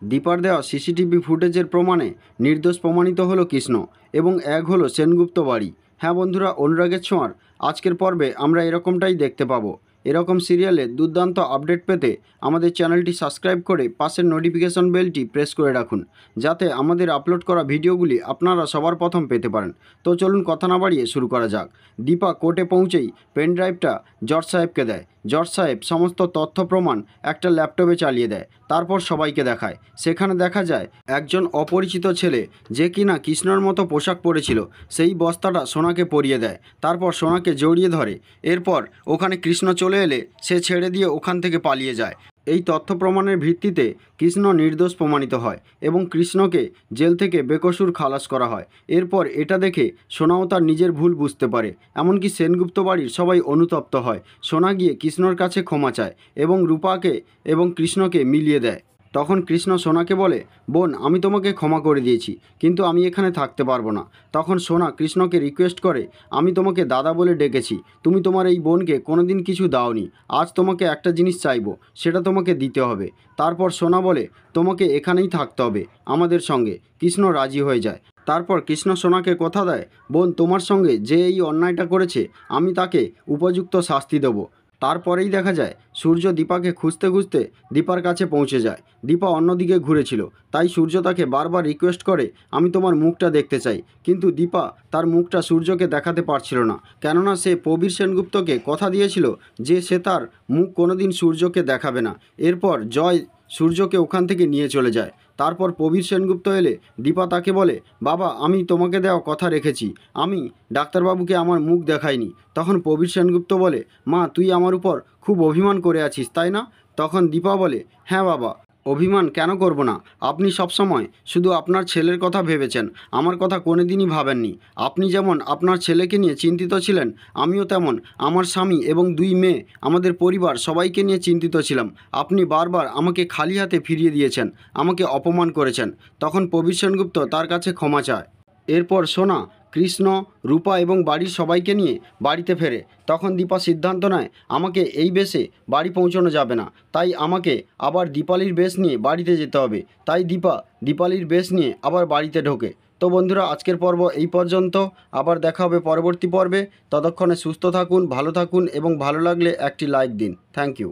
দীপার দেওয়া সিসিটিভি ফুটেজের প্রমাণে নির্দোষ প্রমাণিত হলো কৃষ্ণ এবং এক হলো সেনগুপ্ত বাড়ি। হ্যাঁ বন্ধুরা, অনুরাগের ছোঁয়ার আজকের পর্বে আমরা এরকমটাই দেখতে পাবো। এরকম সিরিয়ালের দুর্দান্ত আপডেট পেতে আমাদের চ্যানেলটি সাবস্ক্রাইব করে পাশের নোটিফিকেশন বেলটি প্রেস করে রাখুন, যাতে আমাদের আপলোড করা ভিডিওগুলি আপনারা সবার প্রথম পেতে পারেন। তো চলুন কথা না বাড়িয়ে শুরু করা যাক। দীপা কোর্টে পৌঁছেই পেন ড্রাইভটা জজ সাহেবকে দেয়। জজ সাহেব সমস্ত তথ্য প্রমাণ একটা ল্যাপটপে চালিয়ে দেয়, তারপর সবাইকে দেখায়। সেখানে দেখা যায় একজন অপরিচিত ছেলে, যে কিনা কৃষ্ণর মতো পোশাক পরেছিল, সেই বস্তাটা সোনাকে পরিয়ে দেয়। তারপর সোনাকে জড়িয়ে ধরে। এরপর ওখানে কৃষ্ণ চলে এলে সে ছেড়ে দিয়ে ওখান থেকে পালিয়ে যায়। এই তথ্য প্রমাণের ভিত্তিতে কৃষ্ণ নির্দোষ প্রমাণিত হয় এবং কৃষ্ণকে জেল থেকে বেকসুর খালাস করা হয়। এরপর এটা দেখে সোনাও তার নিজের ভুল বুঝতে পারে, এমনকি সেনগুপ্ত বাড়ির সবাই অনুতপ্ত হয়। সোনা গিয়ে কৃষ্ণর কাছে ক্ষমা চায় এবং রূপাকে এবং কৃষ্ণকে মিলিয়ে দেয়। তখন কৃষ্ণ সোনাকে বলে, বোন, আমি তোমাকে ক্ষমা করে দিয়েছি, কিন্তু আমি এখানে থাকতে পারবো না। তখন সোনা কৃষ্ণকে রিকোয়েস্ট করে, আমি তোমাকে দাদা বলে ডেকেছি, তুমি তোমার এই বোনকে কোনোদিন কিছু দাওনি, আজ তোমাকে একটা জিনিস চাইবো, সেটা তোমাকে দিতে হবে। তারপর সোনা বলে, তোমাকে এখানেই থাকতে হবে আমাদের সঙ্গে। কৃষ্ণ রাজি হয়ে যায়। তারপর কৃষ্ণ সোনাকে কথা দেয়, বোন, তোমার সঙ্গে যে এই অন্যায়টা করেছে আমি তাকে উপযুক্ত শাস্তি দেবো। তারপরেই দেখা যায় সূর্য দীপাকে খুঁজতে খুঁজতে দীপার কাছে পৌঁছে যায়। দীপা অন্যদিকে ঘুরেছিল, তাই সূর্য তাকে বারবার রিকোয়েস্ট করে, আমি তোমার মুখটা দেখতে চাই। কিন্তু দীপা তার মুখটা সূর্যকে দেখাতে পারছিল না, কেননা সে প্রবীর সেনগুপ্তকে কথা দিয়েছিল যে সে তার মুখ কোনোদিন সূর্যকে দেখাবে না। এরপর জয় সূর্যকে ওখান থেকে নিয়ে চলে যায়। তারপর প্রবীর সেনগুপ্ত এলে দীপা তাকে বলে, বাবা, আমি তোমাকে দেওয়া কথা রেখেছি, আমি ডাক্তারবাবুকে আমার মুখ দেখাইনি। তখন প্রবীর সেনগুপ্ত বলে, মা, তুই আমার উপর খুব অভিমান করে আছিস, তাই না? তখন দীপা বলে, হ্যাঁ বাবা, অভিমান কেন করব না? আপনি সবসময় শুধু আপনার ছেলের কথা ভেবেছেন, আমার কথা কোনোদিনই ভাবেননি। আপনি যেমন আপনার ছেলেকে নিয়ে চিন্তিত ছিলেন, আমিও তেমন আমার স্বামী এবং দুই মেয়ে, আমাদের পরিবার সবাইকে নিয়ে চিন্তিত ছিলাম। আপনি বারবার আমাকে খালি হাতে ফিরিয়ে দিয়েছেন, আমাকে অপমান করেছেন। তখন প্রবীর সেনগুপ্ত তার কাছে ক্ষমা চায়। এরপর সোনা, কৃষ্ণ, রূপা এবং বাড়ির সবাইকে নিয়ে বাড়িতে ফেরে। তখন দীপা সিদ্ধান্ত নেয়, আমাকে এই বেশে বাড়ি পৌঁছানো যাবে না, তাই আমাকে আবার দীপালির বেশ নিয়ে বাড়িতে যেতে হবে। তাই দীপা দীপালির বেশ নিয়ে আবার বাড়িতে ঢোকে। তো বন্ধুরা, আজকের পর্ব এই পর্যন্ত। আবার দেখা হবে পরবর্তী পর্বে। ততক্ষণে সুস্থ থাকুন, ভালো থাকুন এবং ভালো লাগলে একটি লাইক দিন। Thank you.